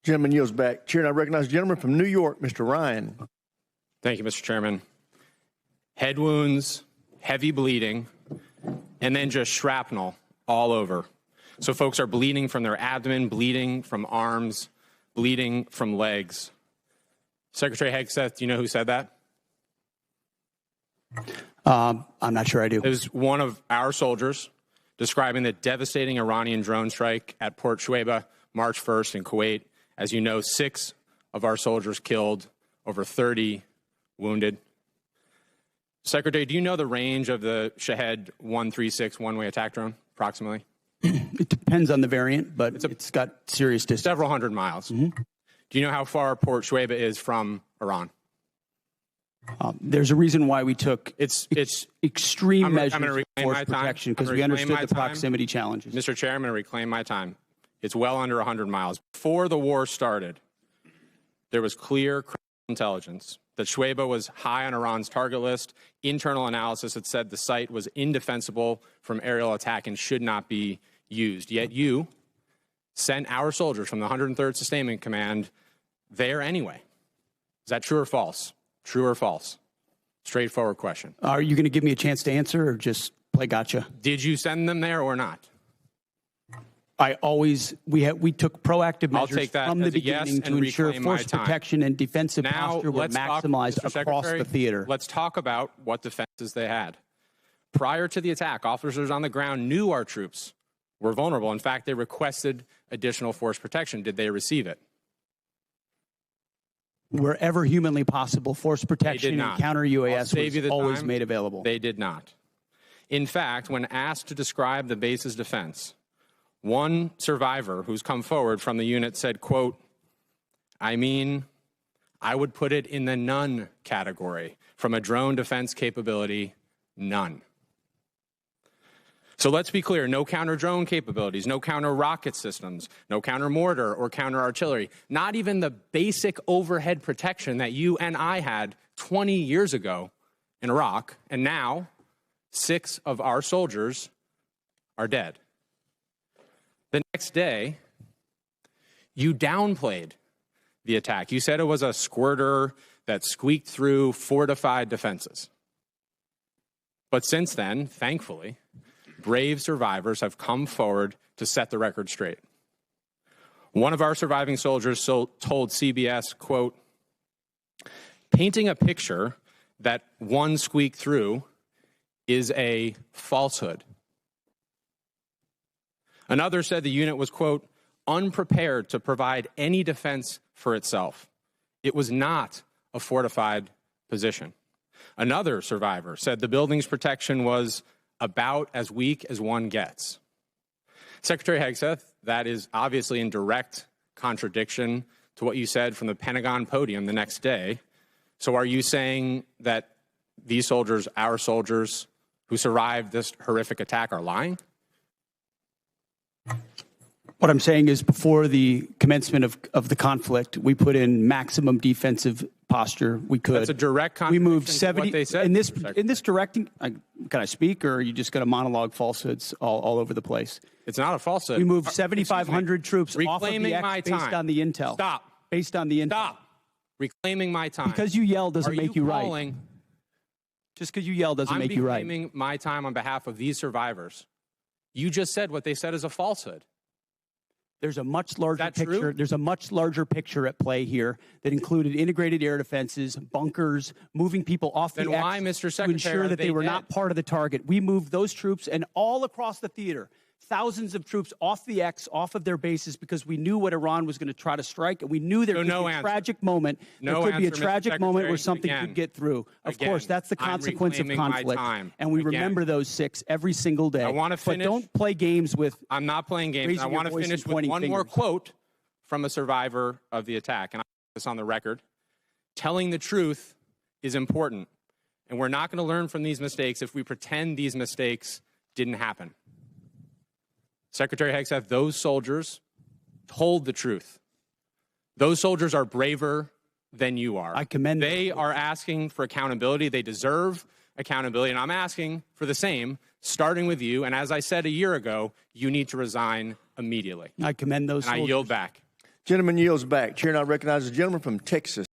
Gentleman yields back. Chair, and I recognize the gentleman from New York, Mr. Ryan. Thank you, Mr. Chairman. Head wounds, heavy bleeding, and then just shrapnel all over. So folks are bleeding from their abdomen, bleeding from arms, bleeding from legs. Secretary Hegseth, do you know who said that? I'm not sure I do. It was one of our soldiers describing the devastating Iranian drone strike at Port Shuaibah, March 1st in Kuwait. As you know, 6 of our soldiers killed, over 30 wounded. Secretary, do you know the range of the Shahed 136 one-way attack drone, approximately? It depends on the variant, but it's got serious distance. Several hundred miles. Do you know how far Port Shuaibah is from Iran? There's a reason why we took It's extreme measures I'm of force protection, because we understood the proximity challenges. Mr. Chair, I'm going to reclaim my time. It's well under 100 miles. Before the war started, there was clear intelligence that Shuaibah was high on Iran's target list. Internal analysis had said the site was indefensible from aerial attack and should not be used. Yet you sent our soldiers from the 103rd Sustainment Command there anyway. Is that true or false? True or false? Straightforward question. Are you going to give me a chance to answer or just play gotcha? Did you send them there or not? We took proactive measures from the beginning yes to ensure force protection and defensive posture were maximized across the theater. Let's talk about what defenses they had. Prior to the attack, officers on the ground knew our troops were vulnerable. In fact, they requested additional force protection. Did they receive it? Wherever humanly possible, force protection and counter UAS was always made available. They did not. In fact, when asked to describe the base's defense, one survivor who's come forward from the unit said, quote, I would put it in the none category. From a drone defense capability, none. So let's be clear, no counter-drone capabilities, no counter-rocket systems, no counter-mortar or counter-artillery, not even the basic overhead protection that you and I had 20 years ago in Iraq, and now 6 of our soldiers are dead. The next day, you downplayed the attack. You said it was a squirter that squeaked through fortified defenses. But since then, thankfully, brave survivors have come forward to set the record straight. One of our surviving soldiers told CBS, quote, painting a picture that one squeaked through is a falsehood. Another said the unit was, quote, unprepared to provide any defense for itself. It was not a fortified position. Another survivor said the building's protection was about as weak as one gets. Secretary Hegseth, that is obviously in direct contradiction to what you said from the Pentagon podium the next day. So are you saying that these soldiers, our soldiers who survived this horrific attack, are lying? What I'm saying is, before the commencement of the conflict, we put in maximum defensive posture we could. That's a direct contradiction. We moved 70 what they said, in this directing. Can I speak, or are you just going to monologue falsehoods all over the place? It's not a falsehood. We moved 7,500 troops off of the X based on the intel. Stop. Based on the intel. Stop. Reclaiming my time. Because you yell doesn't make you right. Just because you yell doesn't make you right. I'm reclaiming my time on behalf of these survivors. You just said what they said is a falsehood. There's a much larger picture. True? There's a much larger picture at play here that included integrated air defenses, bunkers, moving people off the X to ensure that they were not part of the target. We moved those troops and all across the theater, thousands of troops off the X, off of their bases, because we knew what Iran was going to try to strike, and we knew there could be a tragic moment. There could be a tragic moment where something could get through. Of course, that's the consequence of conflict, and we remember those 6 every single day. I want to finish. But don't play games with. I'm not playing games. I want to finish with one more quote from a survivor of the attack, and I put this on the record. Telling the truth is important, and we're not going to learn from these mistakes if we pretend these mistakes didn't happen. Secretary Hegseth, those soldiers told the truth. Those soldiers are braver than you are. I commend them. They are asking for accountability. They deserve accountability, and I'm asking for the same, starting with you. And as I said a year ago, you need to resign immediately. I commend those soldiers. I yield back. Gentleman yields back. Chair now recognizes the gentleman from Texas.